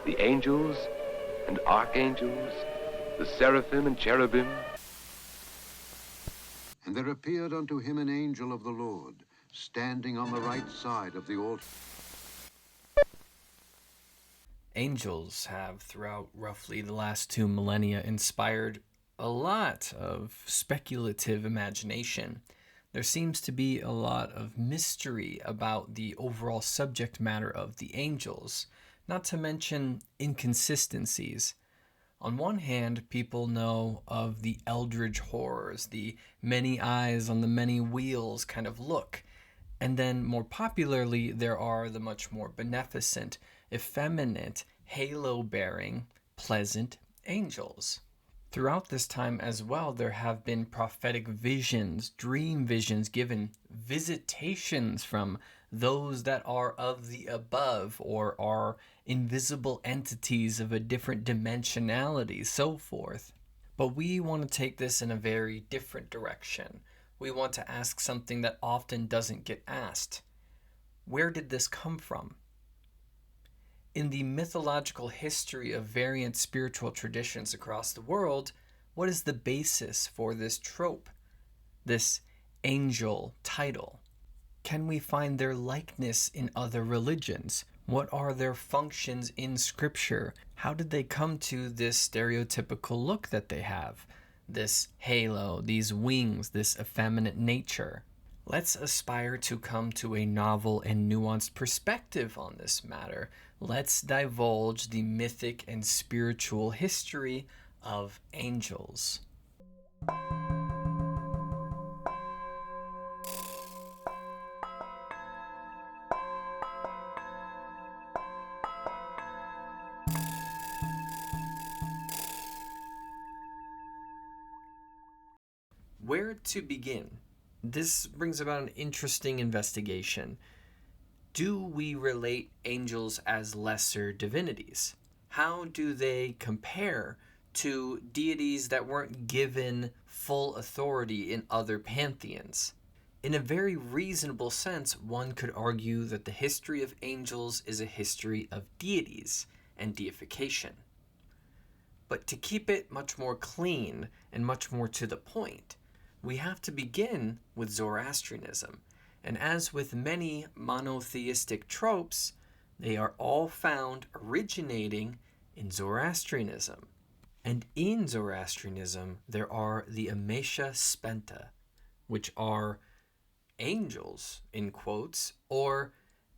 the angels and archangels, the seraphim and cherubim. And there appeared unto him an angel of the Lord, standing on the right side of the altar. Angels have, throughout roughly the last 2 millennia, inspired a lot of speculative imagination. There seems to be a lot of mystery about the overall subject matter of the angels, not to mention inconsistencies. On one hand, people know of the eldritch horrors, the many eyes on the many wheels kind of look. And then more popularly, there are the much more beneficent, effeminate, halo-bearing, pleasant angels. Throughout this time as well, there have been prophetic visions, dream visions given, visitations from those that are of the above or are invisible entities of a different dimensionality, so forth. But we want to take this in a very different direction. We want to ask something that often doesn't get asked. Where did this come from? In the mythological history of variant spiritual traditions across the world, what is the basis for this trope, this angel title? Can we find their likeness in other religions? What are their functions in Scripture? How did they come to this stereotypical look that they have? This halo, these wings, this effeminate nature? Let's aspire to come to a novel and nuanced perspective on this matter. Let's divulge the mythic and spiritual history of angels. Where to begin? This brings about an interesting investigation. Do we relate angels as lesser divinities? How do they compare to deities that weren't given full authority in other pantheons? In a very reasonable sense, one could argue that the history of angels is a history of deities and deification. But to keep it much more clean and much more to the point, we have to begin with Zoroastrianism. And as with many monotheistic tropes, they are all found originating in Zoroastrianism. And in Zoroastrianism, there are the Amesha Spenta, which are angels, in quotes, or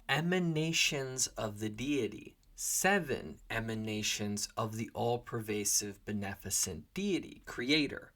emanations of the deity, 7 emanations of the all-pervasive beneficent deity, creator.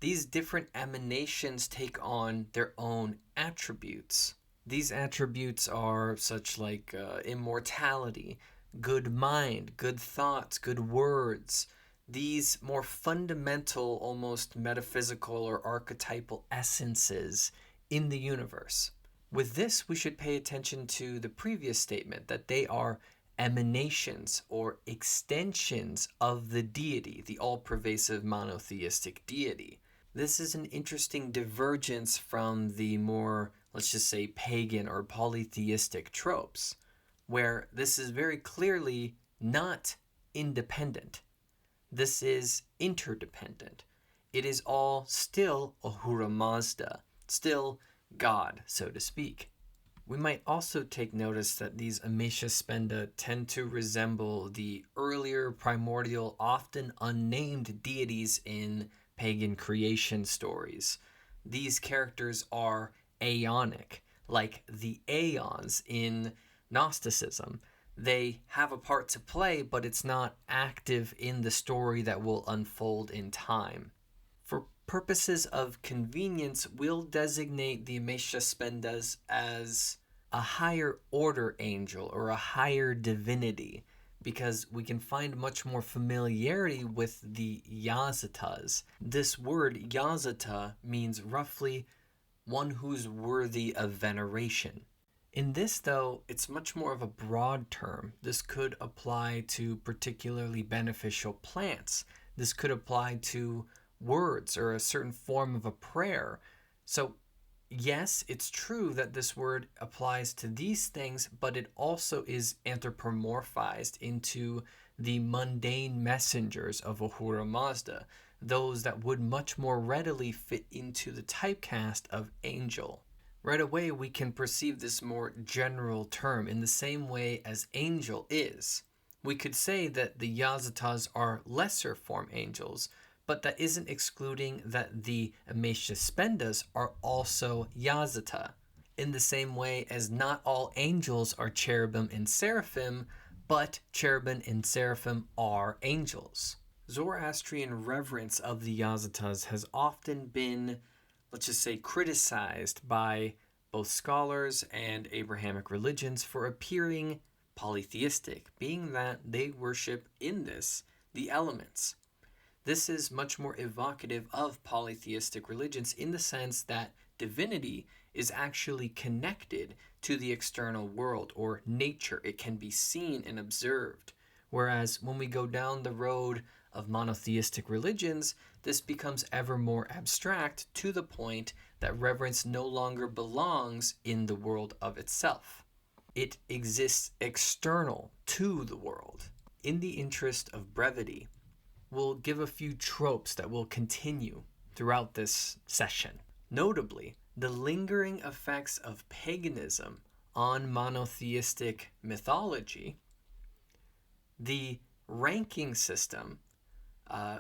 These different emanations take on their own attributes. These attributes are such like immortality, good mind, good thoughts, good words. These more fundamental, almost metaphysical or archetypal essences in the universe. With this, we should pay attention to the previous statement that they are emanations or extensions of the deity, the all-pervasive monotheistic deity. This is an interesting divergence from the more, let's just say, pagan or polytheistic tropes, where this is very clearly not independent. This is interdependent. It is all still Ahura Mazda, still God, so to speak. We might also take notice that these Amesha Spenda tend to resemble the earlier primordial, often unnamed deities in pagan creation stories. These characters are aeonic, like the aeons in Gnosticism. They have a part to play, but it's not active in the story that will unfold in time. For purposes of convenience, we'll designate the Amesha Spendas as a higher order angel or a higher divinity, because we can find much more familiarity with the Yazatas. This word Yazata means roughly one who's worthy of veneration. In this, though, it's much more of a broad term. This could apply to particularly beneficial plants. This could apply to words or a certain form of a prayer. So yes, it's true that this word applies to these things, but it also is anthropomorphized into the mundane messengers of Ahura Mazda, those that would much more readily fit into the typecast of angel. Right away, we can perceive this more general term in the same way as angel is. We could say that the Yazatas are lesser form angels, but that isn't excluding that the Amesha Spendas are also Yazata, in the same way as not all angels are cherubim and seraphim, but cherubim and seraphim are angels. Zoroastrian reverence of the Yazatas has often been, let's just say, criticized by both scholars and Abrahamic religions for appearing polytheistic, being that they worship in this the elements. This is much more evocative of polytheistic religions in the sense that divinity is actually connected to the external world or nature. It can be seen and observed. Whereas when we go down the road of monotheistic religions, this becomes ever more abstract to the point that reverence no longer belongs in the world of itself. It exists external to the world. In the interest of brevity, we'll give a few tropes that will continue throughout this session. Notably, the lingering effects of paganism on monotheistic mythology, the ranking system,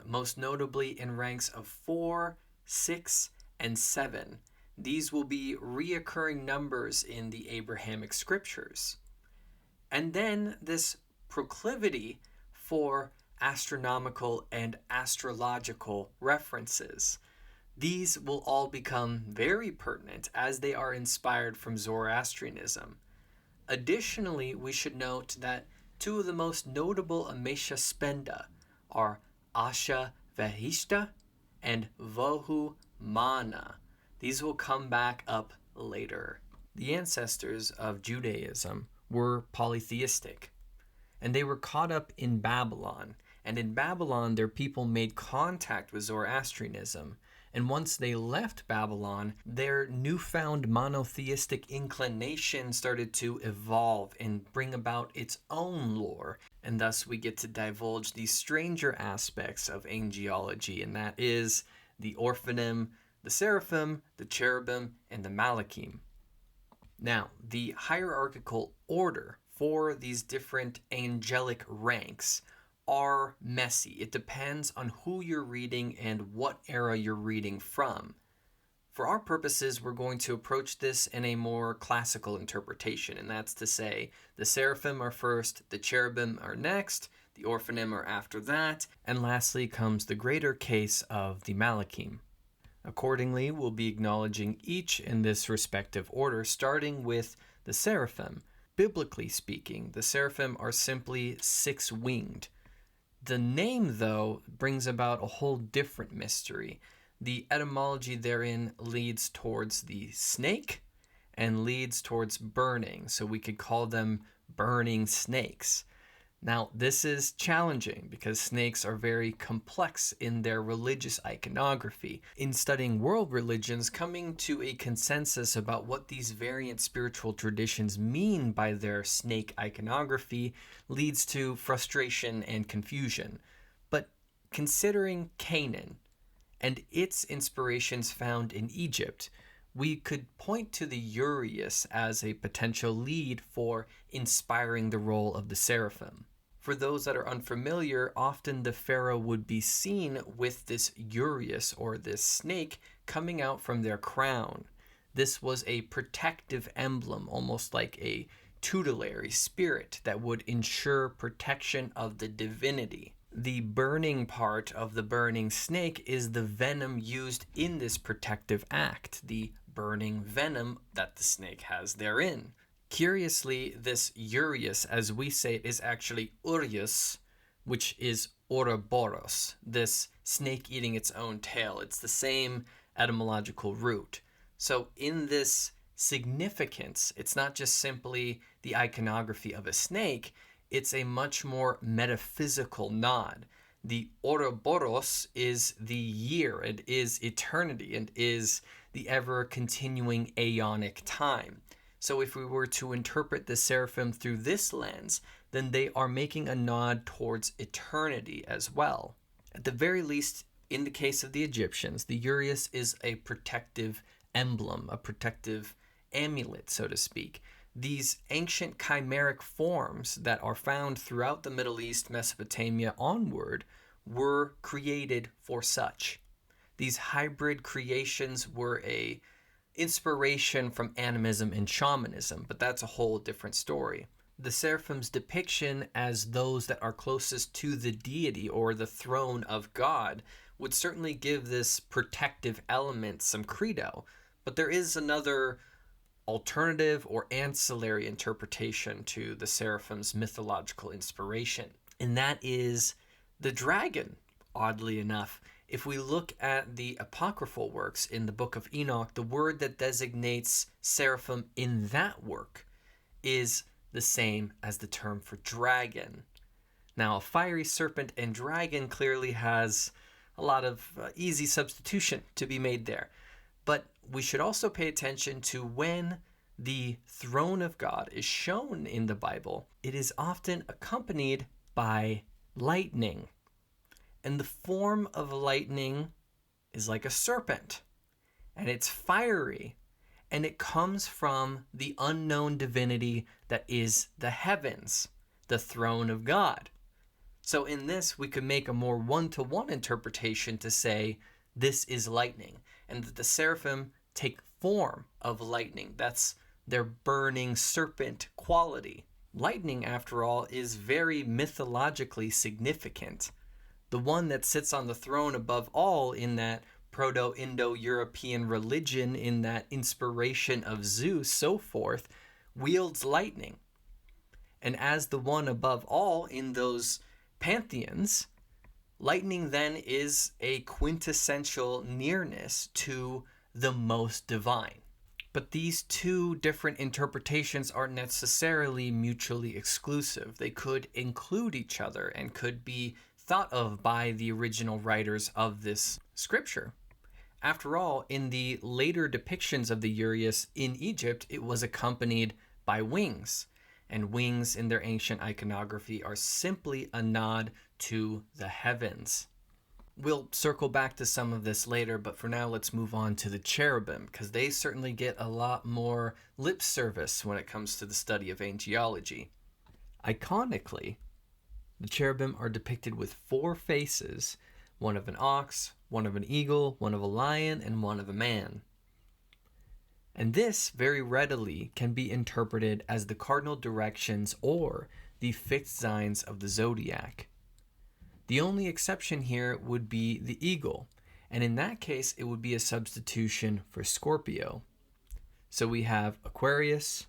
most notably in ranks of 4, 6, and 7. These will be reoccurring numbers in the Abrahamic scriptures. And then this proclivity for astronomical and astrological references. These will all become very pertinent as they are inspired from Zoroastrianism. Additionally, we should note that two of the most notable Amesha Spenda are Asha Vahishta and Vohu Mana. These will come back up later. The ancestors of Judaism were polytheistic, and they were caught up in Babylon. And in Babylon, their people made contact with Zoroastrianism. And once they left Babylon, their newfound monotheistic inclination started to evolve and bring about its own lore. And thus we get to divulge these stranger aspects of angelology, and that is the Orphanim, the Seraphim, the Cherubim, and the Malachim. Now, the hierarchical order for these different angelic ranks are messy. It depends on who you're reading and what era you're reading from. For our purposes, we're going to approach this in a more classical interpretation, and that's to say the Seraphim are first, the Cherubim are next, the Orphanim are after that, and lastly comes the greater case of the Malachim. Accordingly, we'll be acknowledging each in this respective order, starting with the Seraphim. Biblically speaking, the Seraphim are simply six-winged. The name, though, brings about a whole different mystery. The etymology therein leads towards the snake and leads towards burning, so we could call them burning snakes. Now, this is challenging because snakes are very complex in their religious iconography. In studying world religions, coming to a consensus about what these variant spiritual traditions mean by their snake iconography leads to frustration and confusion. But considering Canaan and its inspirations found in Egypt, we could point to the Urias as a potential lead for inspiring the role of the Seraphim. For those that are unfamiliar, often the pharaoh would be seen with this urias, or this snake, coming out from their crown. This was a protective emblem, almost like a tutelary spirit that would ensure protection of the divinity. The burning part of the burning snake is the venom used in this protective act, the burning venom that the snake has therein. Curiously, this urias, as we say it, is actually urius, which is Ouroboros, this snake eating its own tail. It's the same etymological root. So in this significance, it's not just simply the iconography of a snake, it's a much more metaphysical nod. The Ouroboros is the year, it is eternity, and is the ever-continuing aeonic time. So if we were to interpret the seraphim through this lens, then they are making a nod towards eternity as well. At the very least, in the case of the Egyptians, the uraeus is a protective emblem, a protective amulet, so to speak. These ancient chimeric forms that are found throughout the Middle East, Mesopotamia onward, were created for such. These hybrid creations were a inspiration from animism and shamanism, but that's a whole different story. The seraphim's depiction as those that are closest to the deity or the throne of God would certainly give this protective element some credo, but there is another alternative or ancillary interpretation to the seraphim's mythological inspiration, and that is the dragon. Oddly enough, if we look at the apocryphal works in the Book of Enoch, the word that designates seraphim in that work is the same as the term for dragon. Now, a fiery serpent and dragon clearly has a lot of easy substitution to be made there. But we should also pay attention to when the throne of God is shown in the Bible, it is often accompanied by lightning. And the form of lightning is like a serpent, and it's fiery, and it comes from the unknown divinity that is the heavens, the throne of God. So in this, we could make a more one-to-one interpretation to say this is lightning, and that the seraphim take form of lightning. That's their burning serpent quality. Lightning, after all, is very mythologically significant. The one that sits on the throne above all in that Proto-Indo-European religion, in that inspiration of Zeus, so forth, wields lightning. And as the one above all in those pantheons, lightning then is a quintessential nearness to the most divine. But these two different interpretations aren't necessarily mutually exclusive. They could include each other and could be thought of by the original writers of this scripture. After all, in the later depictions of the uraeus in Egypt, it was accompanied by wings. And wings in their ancient iconography are simply a nod to the heavens. We'll circle back to some of this later, but for now let's move on to the cherubim, because they certainly get a lot more lip service when it comes to the study of angelology. Iconically, the cherubim are depicted with 4 faces, one of an ox, one of an eagle, one of a lion, and one of a man. And this very readily can be interpreted as the cardinal directions or the fixed signs of the zodiac. The only exception here would be the eagle, and in that case it would be a substitution for Scorpio. So we have Aquarius,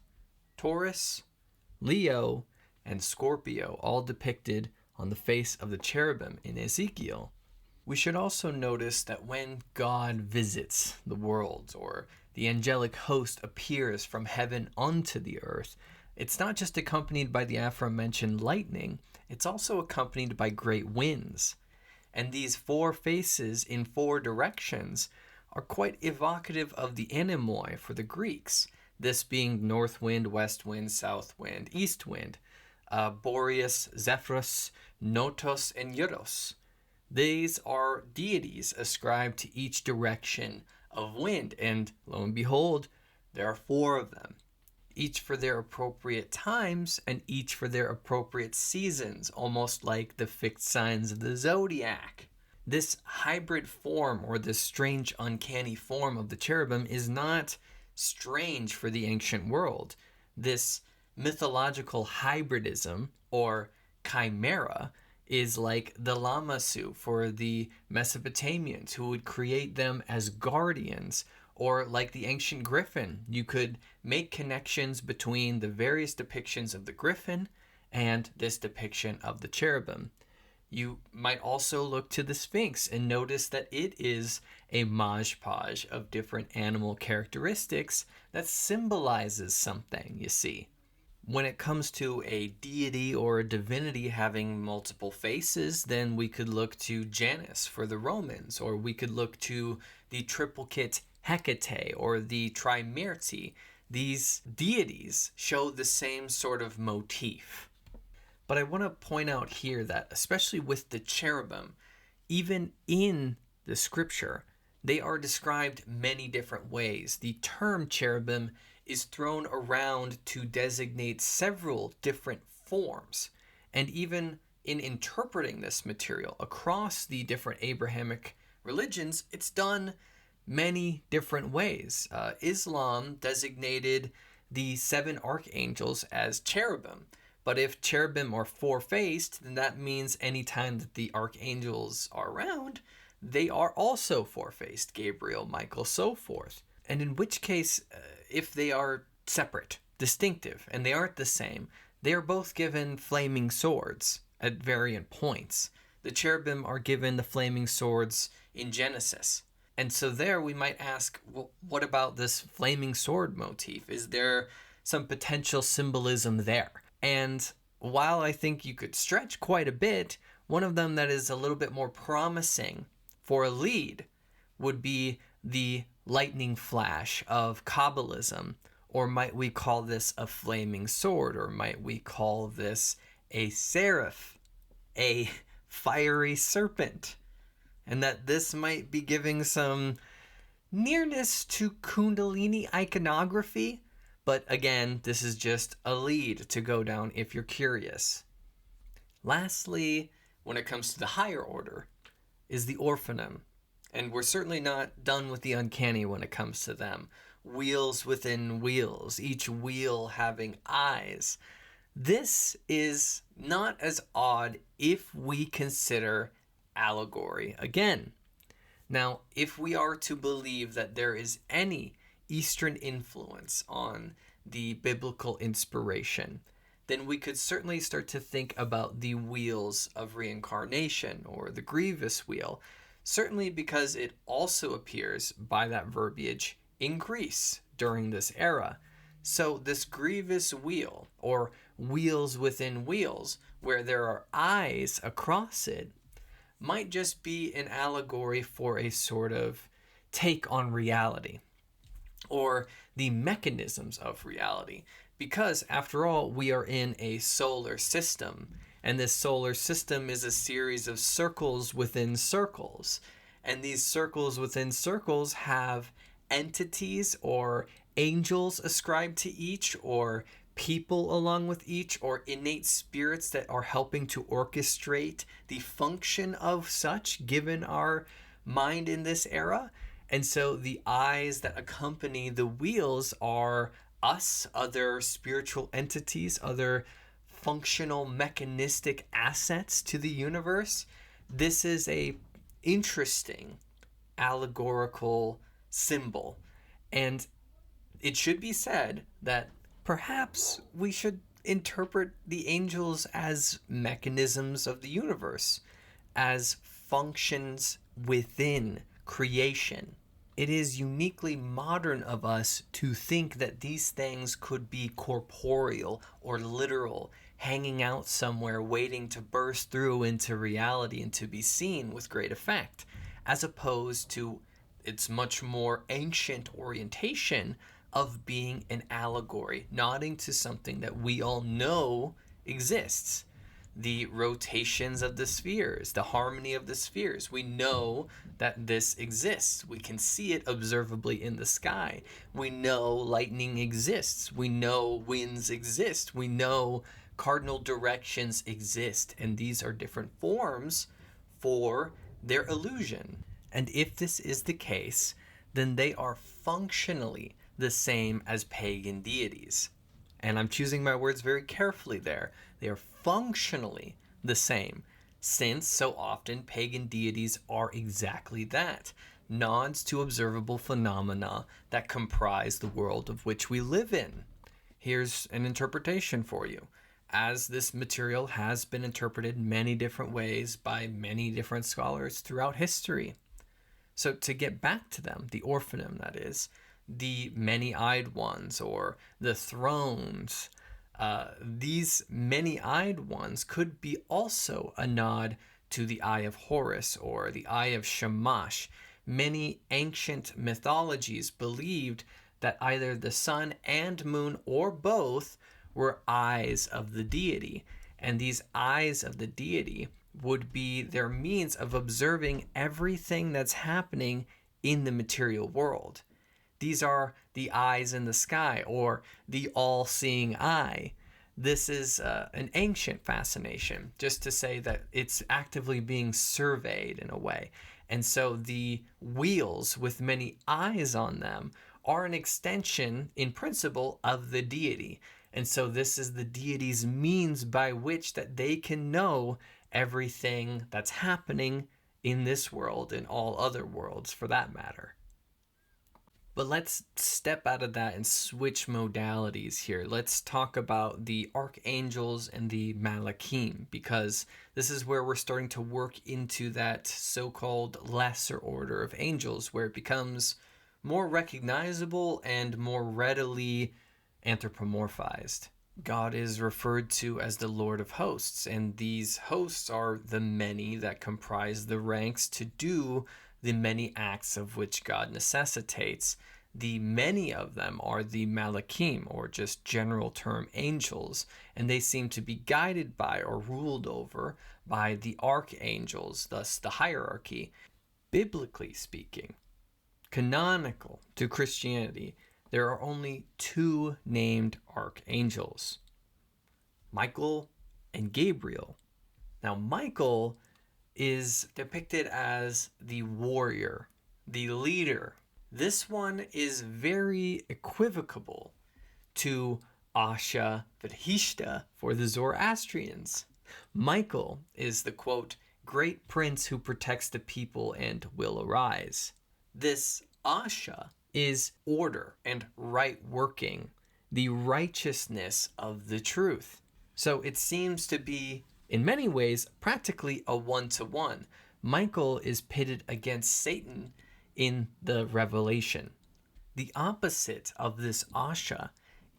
Taurus, Leo, and Scorpio all depicted on the face of the cherubim in Ezekiel. We should also notice that when God visits the world, or the angelic host appears from heaven unto the earth, it's not just accompanied by the aforementioned lightning, it's also accompanied by great winds. And these 4 faces in 4 directions are quite evocative of the anemoi for the Greeks, this being north wind, west wind, south wind, east wind, Boreas, Zephyrus, Notos, and Euros. These are deities ascribed to each direction of wind, and lo and behold, there are 4 of them, each for their appropriate times and each for their appropriate seasons, almost like the fixed signs of the zodiac. This hybrid form, or this strange uncanny form of the cherubim, is not strange for the ancient world. This mythological hybridism, or chimera, is like the Lamassu for the Mesopotamians, who would create them as guardians, or like the ancient griffin. You could make connections between the various depictions of the griffin and this depiction of the cherubim. You might also look to the Sphinx and notice that it is a modge-podge of different animal characteristics that symbolizes something, you see. When it comes to a deity or a divinity having multiple faces, then we could look to Janus for the Romans, or we could look to the triplicate Hecate or the Trimerti, these deities show the same sort of motif. But I want to point out here that, especially with the cherubim, even in the scripture, they are described many different ways. The term cherubim is thrown around to designate several different forms. And even in interpreting this material across the different Abrahamic religions, it's done many different ways. Islam designated the 7 archangels as cherubim. But if cherubim are four-faced, then that means anytime that the archangels are around, they are also four-faced: Gabriel, Michael, so forth. And in which case, if they are separate, distinctive, and they aren't the same, they are both given flaming swords at variant points. The cherubim are given the flaming swords in Genesis. And so there we might ask, well, what about this flaming sword motif? Is there some potential symbolism there? And while I think you could stretch quite a bit, one of them that is a little bit more promising for a lead would be the lightning flash of Kabbalism. Or might we call this a flaming sword? Or might we call this a seraph, a fiery serpent? And that this might be giving some nearness to Kundalini iconography. But again, this is just a lead to go down if you're curious. Lastly, when it comes to the higher order, is the Orphanim. And we're certainly not done with the uncanny when it comes to them. Wheels within wheels, each wheel having eyes. This is not as odd if we consider allegory again. Now, if we are to believe that there is any Eastern influence on the biblical inspiration, then we could certainly start to think about the wheels of reincarnation or the grievous wheel, certainly because it also appears by that verbiage in Greece during this era. So this grievous wheel, or wheels within wheels, where there are eyes across it, might just be an allegory for a sort of take on reality, or the mechanisms of reality. Because, after all, we are in a solar system, and this solar system is a series of circles within circles. And these circles within circles have entities or angels ascribed to each, or people along with each, or innate spirits that are helping to orchestrate the function of such, given our mind in this era. And so the eyes that accompany the wheels are us, other spiritual entities, other functional mechanistic assets to the universe. This is a interesting allegorical symbol. And it should be said that perhaps we should interpret the angels as mechanisms of the universe, as functions within creation. It is uniquely modern of us to think that these things could be corporeal or literal, hanging out somewhere waiting to burst through into reality and to be seen with great effect, as opposed to its much more ancient orientation of being an allegory, nodding to something that we all know exists. The rotations of the spheres, the harmony of the spheres. We know that this exists. We can see it observably in the sky. We know lightning exists. We know winds exist. We know cardinal directions exist. And these are different forms for their illusion. And if this is the case, then they are functionally the same as pagan deities. And I'm choosing my words very carefully there. They are functionally the same, since so often pagan deities are exactly that, nods to observable phenomena that comprise the world of which we live in. Here's an interpretation for you. As this material has been interpreted many different ways by many different scholars throughout history. So to get back to them, the Orphanim, that is, the many-eyed ones, or the thrones, these many-eyed ones could be also a nod to the Eye of Horus or the Eye of Shamash, many ancient mythologies believed that either the sun and moon or both were eyes of the deity. And these eyes of the deity would be their means of observing everything that's happening in the material world. These are the eyes in the sky, or the all-seeing eye. This is an ancient fascination, just to say that it's actively being surveyed in a way. And so the wheels with many eyes on them are an extension, in principle, of the deity. And so this is the deity's means by which that they can know everything that's happening in this world and all other worlds for that matter. But let's step out of that and switch modalities here. Let's talk about the Archangels and the Malachim, because this is where we're starting to work into that so-called lesser order of angels, where it becomes more recognizable and more readily anthropomorphized. God is referred to as the Lord of Hosts, and these hosts are the many that comprise the ranks to do the many acts of which God necessitates. The many of them are the Malachim, or just general term angels, and they seem to be guided by or ruled over by the archangels, thus the hierarchy. Biblically speaking, canonical to Christianity, there are only two named archangels, Michael and Gabriel. Now, Michael is depicted as the warrior, the leader. This one is very equivocal to Asha Vedhishta for the Zoroastrians. Michael is the, quote, great prince who protects the people and will arise. This Asha is order and right working, the righteousness of the truth. So it seems to be, in many ways, practically a one-to-one. Michael is pitted against Satan in the Revelation. The opposite of this Asha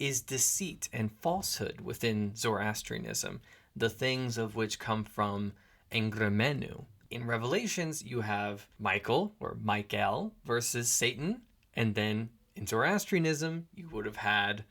is deceit and falsehood within Zoroastrianism, the things of which come from Engremenu. In Revelations, you have Michael, or Michael, versus Satan, and then in Zoroastrianism, you would have had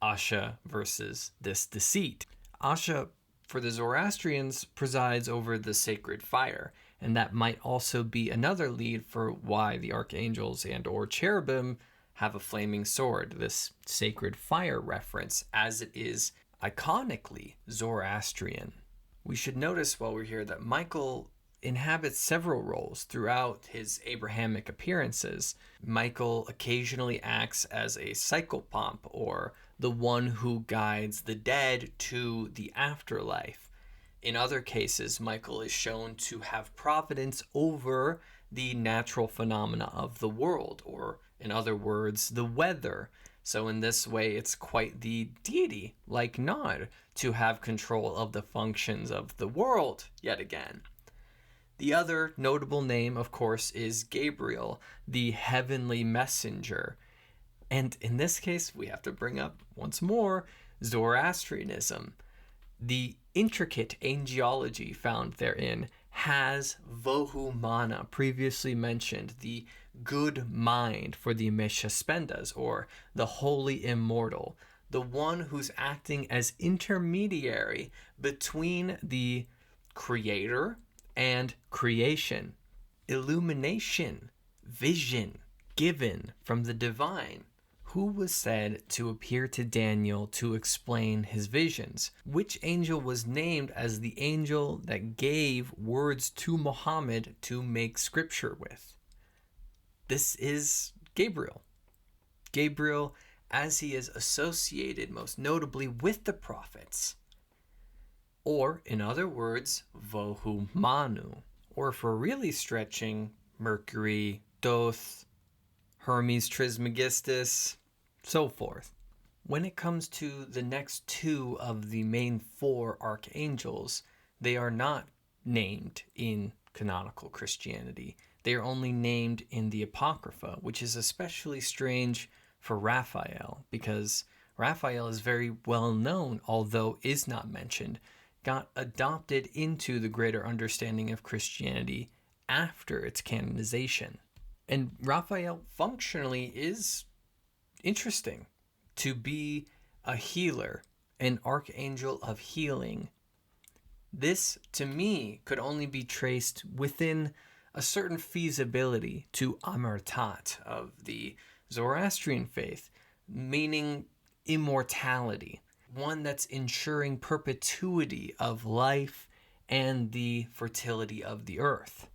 Asha versus this deceit. Asha, for the Zoroastrians, presides over the sacred fire, and that might also be another lead for why the archangels and or cherubim have a flaming sword, this sacred fire reference, as it is iconically Zoroastrian. We should notice while we're here that Michael inhabits several roles throughout his Abrahamic appearances. Michael occasionally acts as a psychopomp, or the one who guides the dead to the afterlife. In other cases, Michael is shown to have providence over the natural phenomena of the world, or in other words, the weather. So in this way, it's quite the deity-like nod to have control of the functions of the world yet again. The other notable name, of course, is Gabriel, the heavenly messenger. And in this case, we have to bring up once more Zoroastrianism. The intricate angelology found therein has Vohumana, previously mentioned, the good mind for the Meshaspendas, or the holy immortal, the one who's acting as intermediary between the creator and creation. Illumination, vision given from the divine. Who was said to appear to Daniel to explain his visions? Which angel was named as the angel that gave words to Muhammad to make scripture with? This is Gabriel. Gabriel, as he is associated most notably with the prophets. Or, in other words, Vohumanu. Or if we're really stretching, Mercury, Thoth, Hermes Trismegistus, so forth. When it comes to the next two of the main four archangels, they are not named in canonical Christianity. They are only named in the Apocrypha, which is especially strange for Raphael, because Raphael is very well known, although is not mentioned, got adopted into the greater understanding of Christianity after its canonization. And Raphael functionally is interesting to be a healer, an archangel of healing. This, to me, could only be traced within a certain feasibility to Amartat of the Zoroastrian faith, meaning immortality, one that's ensuring perpetuity of life and the fertility of the earth.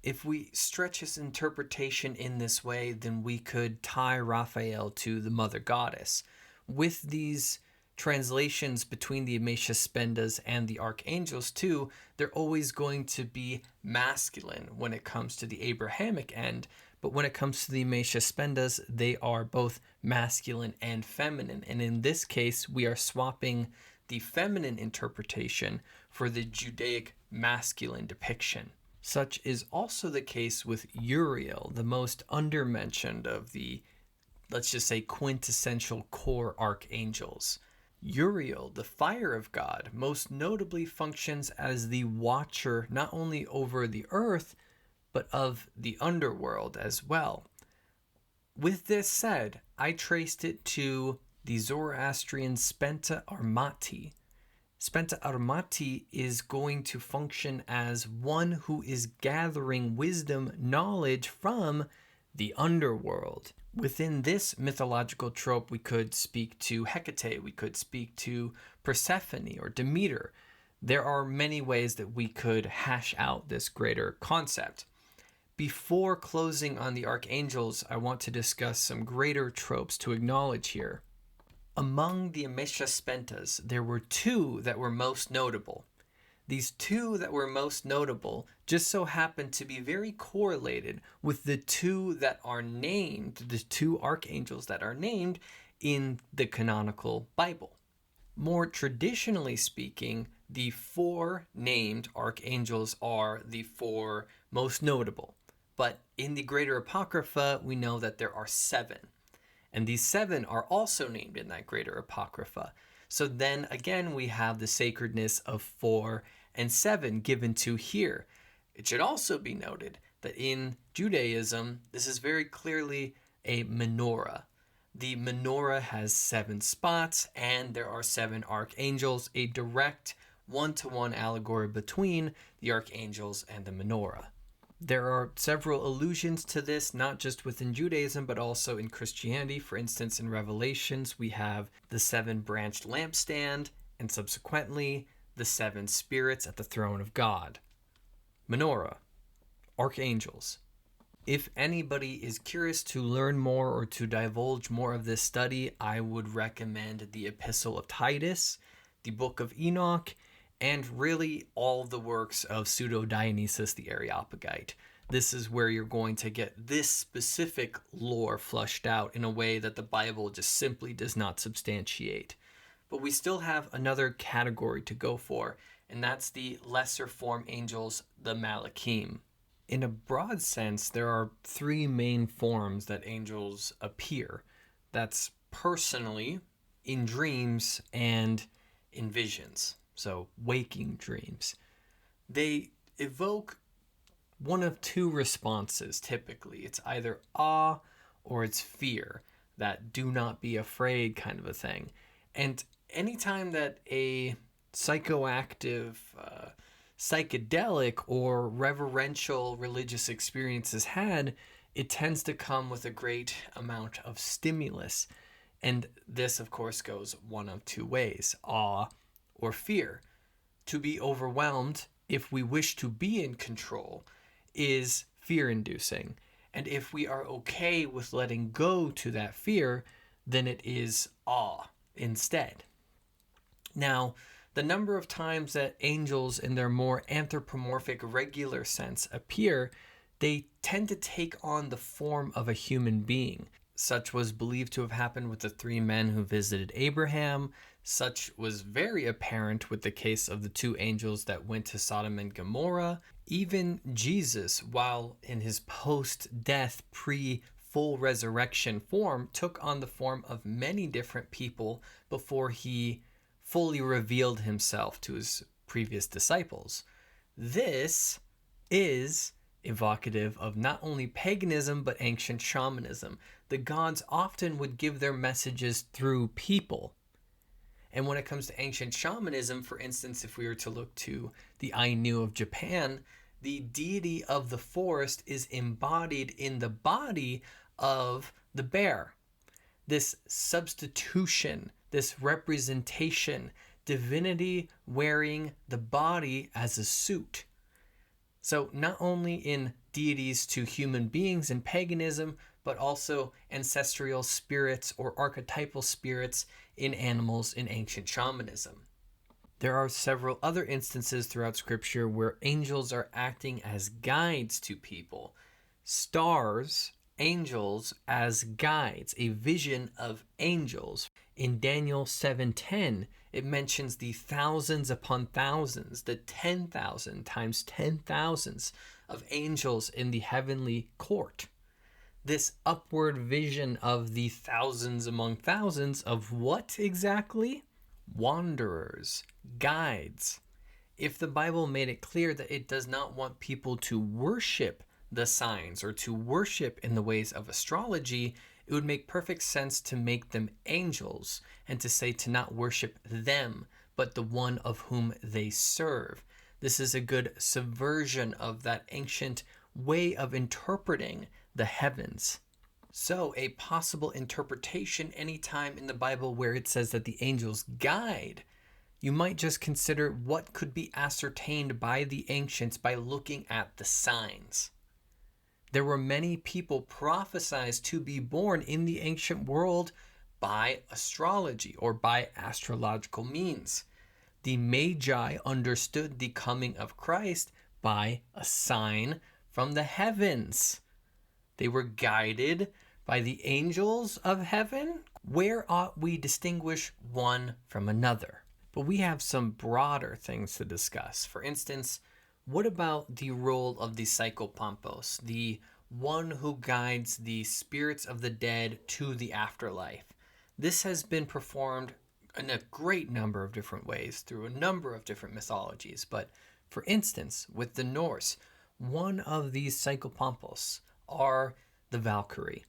If we stretch his interpretation in this way, then we could tie Raphael to the mother goddess. With these translations between the Amesha and the Archangels too, they're always going to be masculine when it comes to the Abrahamic end, but when it comes to the Amesha, they are both masculine and feminine. And in this case, we are swapping the feminine interpretation for the Judaic masculine depiction. Such is also the case with Uriel, the most undermentioned of the, let's just say, quintessential core archangels. Uriel, the fire of God, most notably functions as the watcher not only over the earth, but of the underworld as well. With this said, I traced it to the Zoroastrian Spenta Armati. Spenta Armati is going to function as one who is gathering wisdom, knowledge from the underworld. Within this mythological trope, we could speak to Hecate, we could speak to Persephone or Demeter. There are many ways that we could hash out this greater concept. Before closing on the archangels, I want to discuss some greater tropes to acknowledge here. Among the Amesha, there were two that were most notable. These two that were most notable just so happened to be very correlated with the two that are named, the two archangels that are named in the canonical Bible. More traditionally speaking, the four named archangels are the four most notable. But in the Greater Apocrypha, we know that there are 7. And these 7 are also named in that Greater Apocrypha. So then again, we have the sacredness of 4 and 7 given to here. It should also be noted that in Judaism, this is very clearly a menorah. The menorah has 7 spots, and there are 7 archangels, a direct one-to-one allegory between the archangels and the menorah. There are several allusions to this, not just within Judaism, but also in Christianity. For instance, in Revelations, we have the 7-branched lampstand, and subsequently, the 7 spirits at the throne of God. Menorah, archangels. If anybody is curious to learn more or to divulge more of this study, I would recommend the Epistle of Titus, the Book of Enoch, and really all the works of Pseudo-Dionysius the Areopagite. This is where you're going to get this specific lore flushed out in a way that the Bible just simply does not substantiate. But we still have another category to go for, and that's the lesser form angels, the Malachim. In a broad sense, there are 3 main forms that angels appear. That's personally, in dreams, and in visions. So waking dreams. They evoke one of 2 responses typically. It's either awe or it's fear, that do not be afraid kind of a thing. And anytime that a psychoactive, psychedelic or reverential religious experience is had, it tends to come with a great amount of stimulus. And this, of course, goes one of 2 ways, awe or fear. To be overwhelmed, if we wish to be in control, is fear-inducing. And if we are okay with letting go to that fear, then it is awe instead. Now, the number of times that angels in their more anthropomorphic regular sense appear, they tend to take on the form of a human being. Such was believed to have happened with the 3 men who visited Abraham. Such was very apparent with the case of the 2 angels that went to Sodom and Gomorrah. Even Jesus, while in his post-death, pre-full resurrection form, took on the form of many different people before he fully revealed himself to his previous disciples. This is evocative of not only paganism but ancient shamanism. The gods often would give their messages through people. And when it comes to ancient shamanism, for instance, if we were to look to the Ainu of Japan, the deity of the forest is embodied in the body of the bear. This substitution, this representation, divinity wearing the body as a suit. So not only in deities to human beings in paganism, but also ancestral spirits or archetypal spirits in animals in ancient shamanism. There are several other instances throughout Scripture where angels are acting as guides to people. Stars, angels as guides, a vision of angels. In Daniel 7:10, it mentions the thousands upon thousands, the 10,000 times 10,000s of angels in the heavenly court. This upward vision of the thousands among thousands of what exactly? Wanderers, guides. If the Bible made it clear that it does not want people to worship the signs or to worship in the ways of astrology, it would make perfect sense to make them angels and to say to not worship them, but the one of whom they serve. This is a good subversion of that ancient way of interpreting the heavens. So a possible interpretation anytime in the Bible where it says that the angels guide, you might just consider what could be ascertained by the ancients by looking at the signs. There were many people prophesied to be born in the ancient world by astrology or by astrological means. The Magi understood the coming of Christ by a sign from the heavens. They were guided by the angels of heaven. Where ought we distinguish one from another? But we have some broader things to discuss. For instance, what about the role of the psychopampos, the one who guides the spirits of the dead to the afterlife? This has been performed in a great number of different ways through a number of different mythologies. But for instance, with the Norse, one of these psychopampos are the Valkyrie.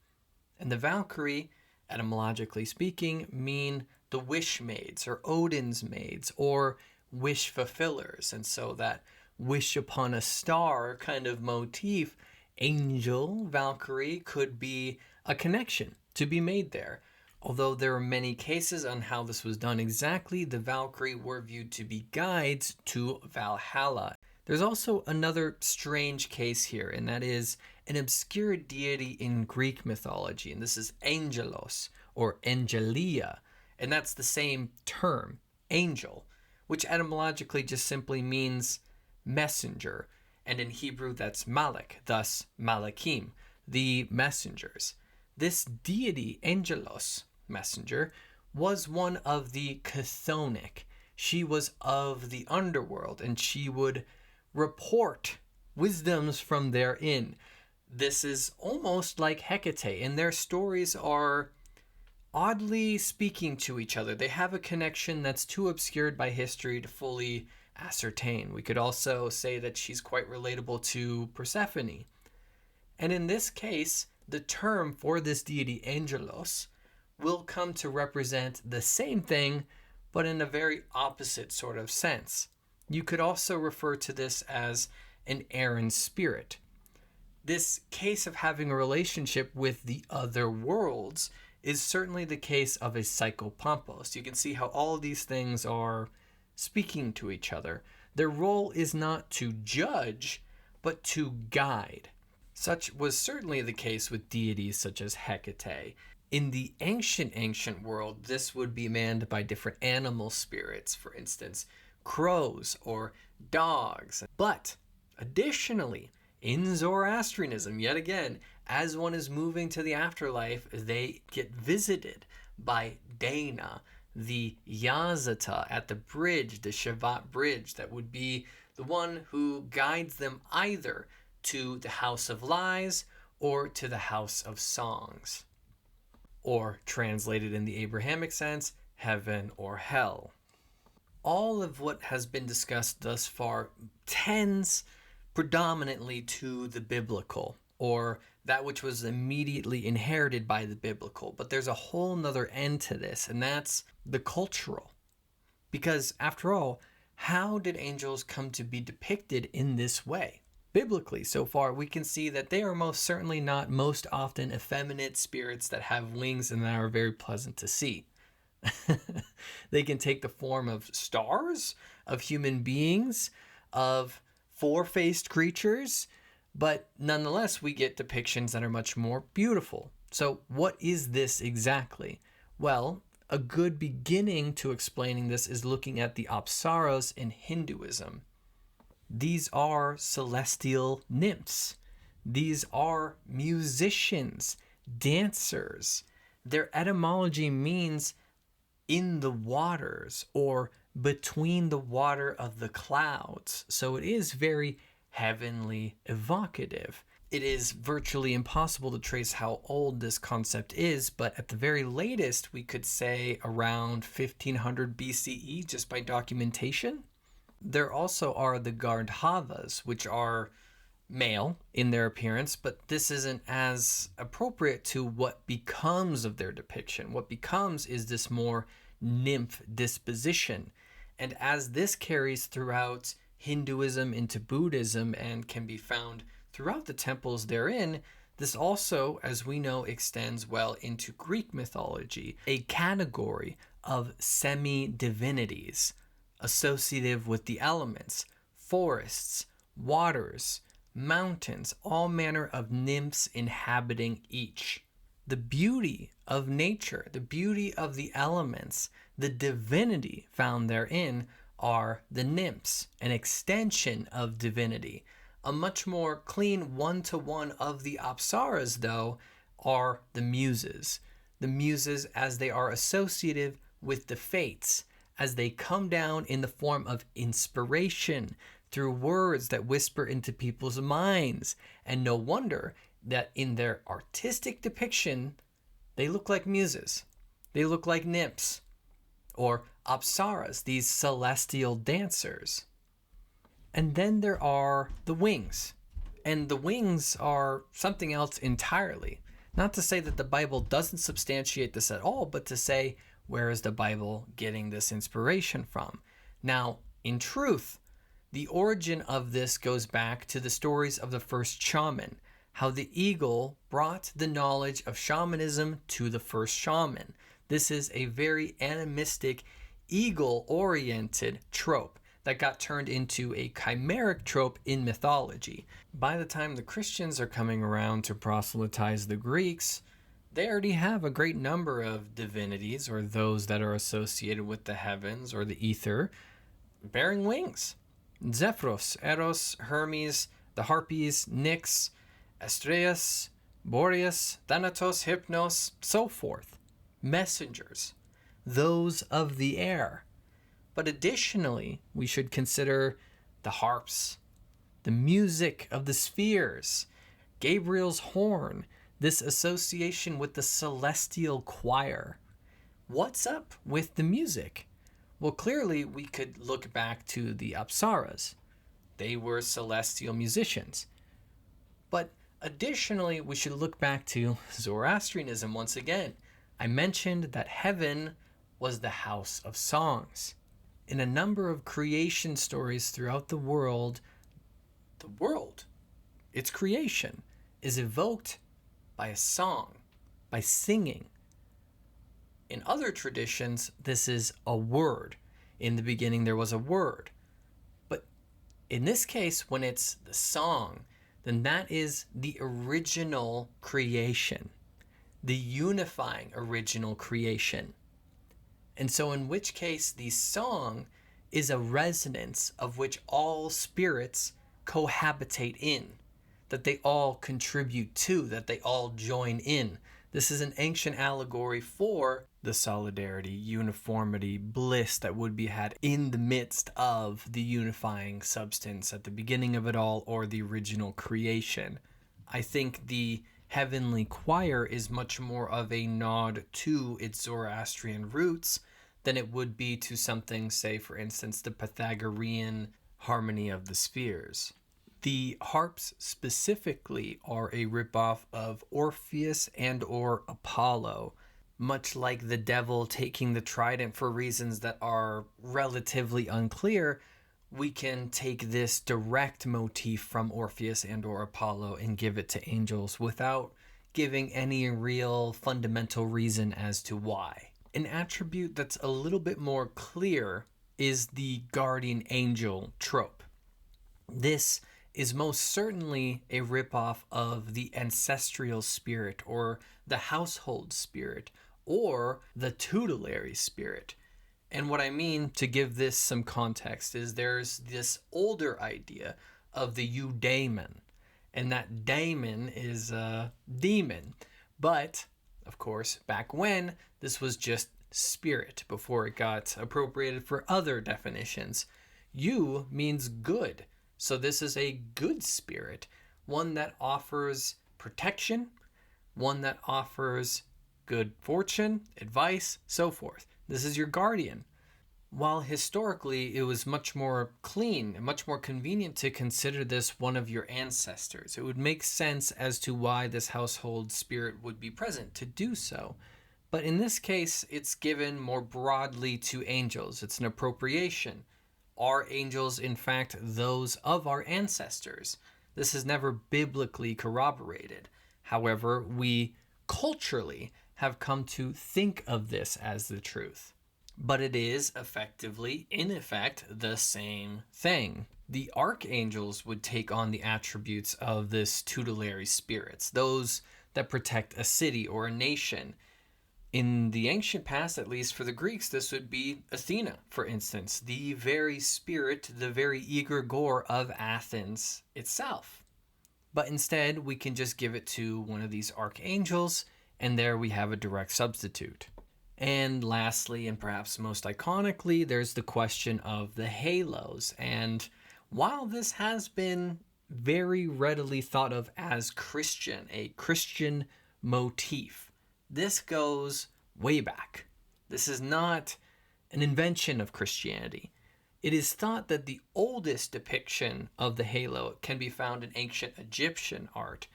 And the Valkyrie, etymologically speaking, mean the wish maids or Odin's maids or wish fulfillers. And so that wish upon a star kind of motif, angel, Valkyrie, could be a connection to be made there. Although there are many cases on how this was done exactly, the Valkyrie were viewed to be guides to Valhalla. There's also another strange case here, and that is an obscure deity in Greek mythology, and this is Angelos or Angelia, and that's the same term, angel, which etymologically just simply means messenger, and in Hebrew that's Malach, thus Malachim, the messengers. This deity, Angelos, messenger, was one of the chthonic. She was of the underworld, and she would report wisdoms from therein. This is almost like Hecate, and their stories are oddly speaking to each other. They have a connection that's too obscured by history to fully ascertain. We could also say that she's quite relatable to Persephone. And in this case, the term for this deity, Angelos, will come to represent the same thing, but in a very opposite sort of sense. You could also refer to this as an errand spirit. This case of having a relationship with the other worlds is certainly the case of a psychopampos. You can see how all these things are speaking to each other. Their role is not to judge, but to guide. Such was certainly the case with deities such as Hecate. In the ancient world, this would be manned by different animal spirits, for instance, crows or dogs. But additionally, in Zoroastrianism, yet again, as one is moving to the afterlife, they get visited by Dana, the Yazata at the bridge, the Shavat bridge, that would be the one who guides them either to the house of lies or to the house of songs. Or, translated in the Abrahamic sense, heaven or hell. All of what has been discussed thus far tends, predominantly to the biblical, or that which was immediately inherited by the biblical. But there's a whole nother end to this, and that's the cultural. Because after all, how did angels come to be depicted in this way? Biblically, so far, we can see that they are most certainly not most often effeminate spirits that have wings and that are very pleasant to see. They can take the form of stars, of human beings, of four-faced creatures, but nonetheless, we get depictions that are much more beautiful. So what is this exactly? Well, a good beginning to explaining this is looking at the Apsaras in Hinduism. These are celestial nymphs. These are musicians, dancers. Their etymology means in the waters or between the water of the clouds. So it is very heavenly evocative. It is virtually impossible to trace how old this concept is, but at the very latest, we could say around 1500 BCE just by documentation. There also are the Gandharvas, which are male in their appearance, but this isn't as appropriate to what becomes of their depiction. What becomes is this more nymph disposition. And as this carries throughout Hinduism into Buddhism and can be found throughout the temples therein, this also, as we know, extends well into Greek mythology, a category of semi-divinities associative with the elements, forests, waters, mountains, all manner of nymphs inhabiting each. The beauty of nature, the beauty of the elements, the divinity found therein are the nymphs, an extension of divinity. A much more clean one-to-one of the Apsaras, though, are the muses. The muses as they are associative with the fates, as they come down in the form of inspiration through words that whisper into people's minds. And no wonder that in their artistic depiction, they look like muses. They look like nymphs or apsaras, these celestial dancers. And then there are the wings. And the wings are something else entirely. Not to say that the Bible doesn't substantiate this at all, but to say, where is the Bible getting this inspiration from? Now, in truth, the origin of this goes back to the stories of the first shaman, how the eagle brought the knowledge of shamanism to the first shaman. This is a very animistic, eagle-oriented trope that got turned into a chimeric trope in mythology. By the time the Christians are coming around to proselytize the Greeks, they already have a great number of divinities, or those that are associated with the heavens or the ether, bearing wings. Zephyros, Eros, Hermes, the Harpies, Nyx, Astreus, Boreas, Thanatos, Hypnos, so forth. Messengers, those of the air. But additionally, we should consider the harps, the music of the spheres, Gabriel's horn, this association with the celestial choir. What's up with the music? Well, clearly we could look back to the Apsaras. They were celestial musicians. But additionally, we should look back to Zoroastrianism once again. I mentioned that heaven was the house of songs. In a number of creation stories throughout the world, its creation, is evoked by a song, by singing. In other traditions, this is a word. In the beginning, there was a word. But in this case, when it's the song, then that is the original creation, the unifying original creation. And so in which case, the song is a resonance of which all spirits cohabitate in, that they all contribute to, that they all join in. This is an ancient allegory for the solidarity, uniformity, bliss that would be had in the midst of the unifying substance at the beginning of it all, or the original creation. I think the heavenly choir is much more of a nod to its Zoroastrian roots than it would be to something, say, for instance, the Pythagorean harmony of the spheres. The harps specifically are a ripoff of Orpheus and or Apollo, much like the devil taking the trident for reasons that are relatively unclear. We can take this direct motif from Orpheus and or Apollo and give it to angels without giving any real fundamental reason as to why. An attribute that's a little bit more clear is the guardian angel trope. This is most certainly a ripoff of the ancestral spirit or the household spirit or the tutelary spirit. And what I mean, to give this some context, is there's this older idea of the eudaimon, and that daemon is a demon. But, of course, back when, this was just spirit before it got appropriated for other definitions. Eu means good, so this is a good spirit, one that offers protection, one that offers good fortune, advice, so forth. This is your guardian. While historically it was much more clean and much more convenient to consider this one of your ancestors, it would make sense as to why this household spirit would be present to do so. But in this case, it's given more broadly to angels. It's an appropriation. Are angels, in fact, those of our ancestors? This is never biblically corroborated. However, we culturally have come to think of this as the truth. But it is effectively, in effect, the same thing. The archangels would take on the attributes of this tutelary spirits, those that protect a city or a nation. In the ancient past, at least for the Greeks, this would be Athena, for instance, the very spirit, the very egregore of Athens itself. But instead, we can just give it to one of these archangels, and there we have a direct substitute. And lastly, and perhaps most iconically, there's the question of the halos. And while this has been very readily thought of as Christian, a Christian motif, this goes way back. This is not an invention of Christianity. It is thought that the oldest depiction of the halo can be found in ancient Egyptian art.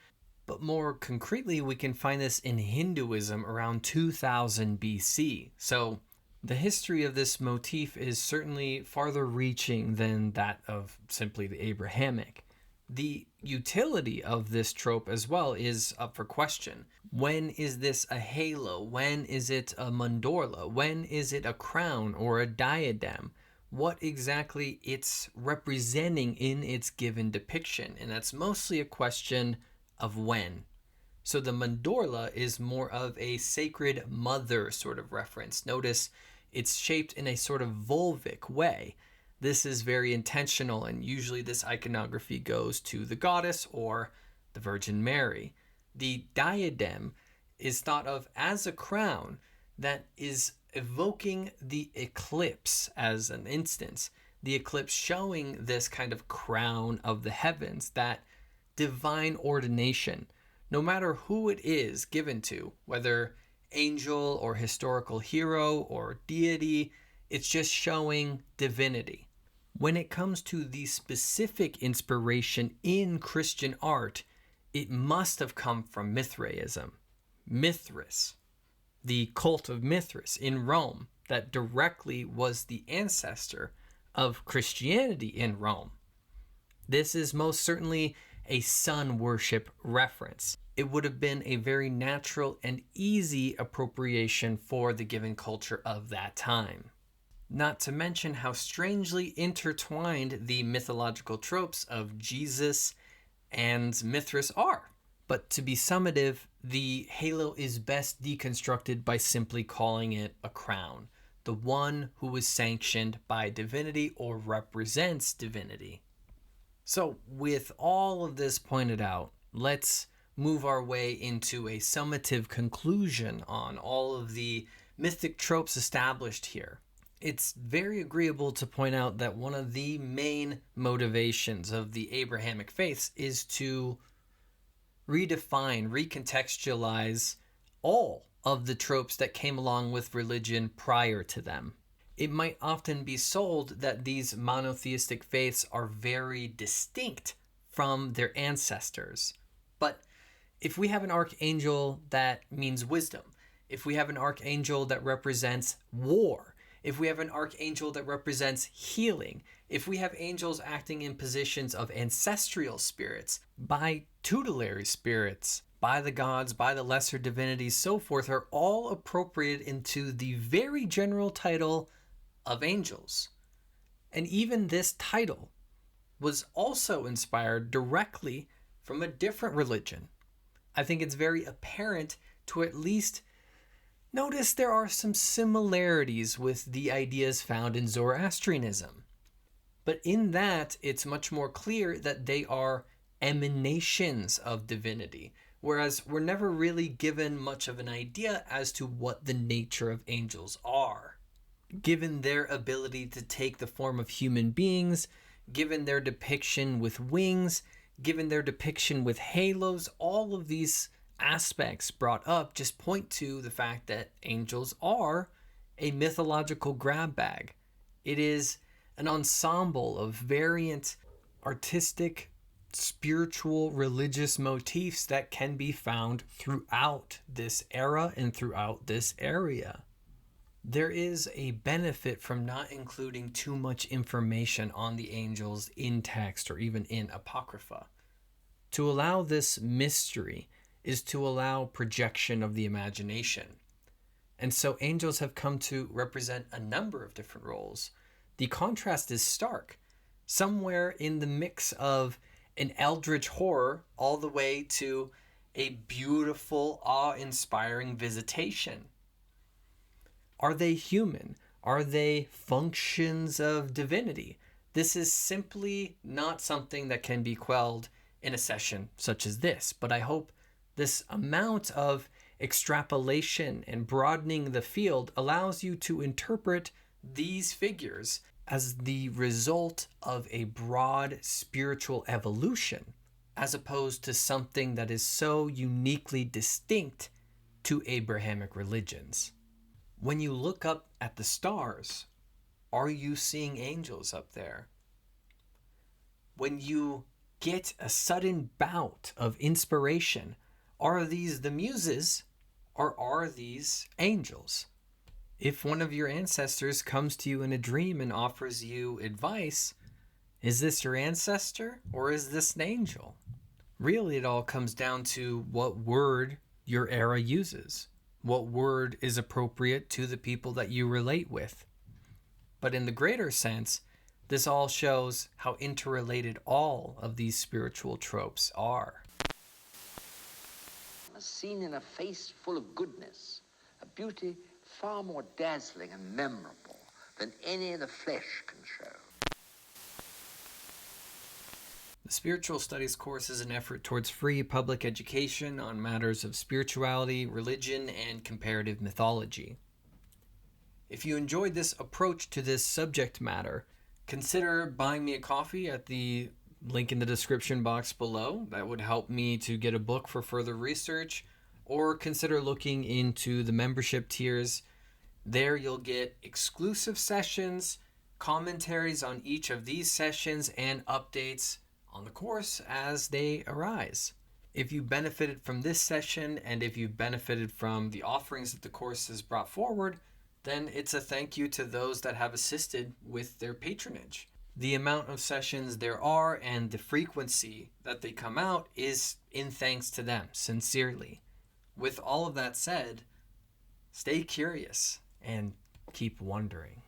But more concretely, we can find this in Hinduism around 2000 BC. So the history of this motif is certainly farther reaching than that of simply the Abrahamic. The utility of this trope as well is up for question. When is this a halo? When is it a mandorla? When is it a crown or a diadem? What exactly it's representing in its given depiction? And that's mostly a question of when. So the mandorla is more of a sacred mother sort of reference. Notice it's shaped in a sort of vulvic way. This is very intentional, and usually this iconography goes to the goddess or the Virgin Mary. The diadem is thought of as a crown that is evoking the eclipse as an instance. The eclipse showing this kind of crown of the heavens, that divine ordination, no matter who it is given to, whether angel or historical hero or deity, it's just showing divinity. When it comes to the specific inspiration in Christian art, it must have come from Mithraism. Mithras, the cult of Mithras in Rome, that directly was the ancestor of Christianity in Rome. This is most certainly a sun worship reference. It would have been a very natural and easy appropriation for the given culture of that time. Not to mention how strangely intertwined the mythological tropes of Jesus and Mithras are. But to be summative, the halo is best deconstructed by simply calling it a crown, the one who is sanctioned by divinity or represents divinity. So with all of this pointed out, let's move our way into a summative conclusion on all of the mythic tropes established here. It's very agreeable to point out that one of the main motivations of the Abrahamic faiths is to redefine, recontextualize all of the tropes that came along with religion prior to them. It might often be sold that these monotheistic faiths are very distinct from their ancestors. But if we have an archangel that means wisdom, if we have an archangel that represents war, if we have an archangel that represents healing, if we have angels acting in positions of ancestral spirits, by tutelary spirits, by the gods, by the lesser divinities, so forth, are all appropriated into the very general title of angels. And even this title was also inspired directly from a different religion. I think it's very apparent to at least notice there are some similarities with the ideas found in Zoroastrianism. But in that, it's much more clear that they are emanations of divinity, whereas we're never really given much of an idea as to what the nature of angels are. Given their ability to take the form of human beings, given their depiction with wings, given their depiction with halos, all of these aspects brought up just point to the fact that angels are a mythological grab bag. It is an ensemble of variant artistic, spiritual, religious motifs that can be found throughout this era and throughout this area. There is a benefit from not including too much information on the angels in text or even in Apocrypha. To allow this mystery is to allow projection of the imagination. And so angels have come to represent a number of different roles. The contrast is stark. Somewhere in the mix of an eldritch horror all the way to a beautiful, awe-inspiring visitation. Are they human? Are they functions of divinity? This is simply not something that can be quelled in a session such as this, but I hope this amount of extrapolation and broadening the field allows you to interpret these figures as the result of a broad spiritual evolution, as opposed to something that is so uniquely distinct to Abrahamic religions. When you look up at the stars, are you seeing angels up there? When you get a sudden bout of inspiration, are these the muses or are these angels? If one of your ancestors comes to you in a dream and offers you advice, is this your ancestor or is this an angel? Really, it all comes down to what word your era uses, what word is appropriate to the people that you relate with. But in the greater sense, this all shows how interrelated all of these spiritual tropes are. A scene in a face full of goodness, a beauty far more dazzling and memorable than any the flesh can show. The Spiritual Studies course is an effort towards free public education on matters of spirituality, religion, and comparative mythology. If you enjoyed this approach to this subject matter, consider buying me a coffee at the link in the description box below. That would help me to get a book for further research, or consider looking into the membership tiers. There you'll get exclusive sessions, commentaries on each of these sessions, and updates on the course as they arise. If you benefited from this session and if you benefited from the offerings that the course has brought forward, then it's a thank you to those that have assisted with their patronage. The amount of sessions there are and the frequency that they come out is in thanks to them, sincerely. With all of that said, stay curious and keep wondering.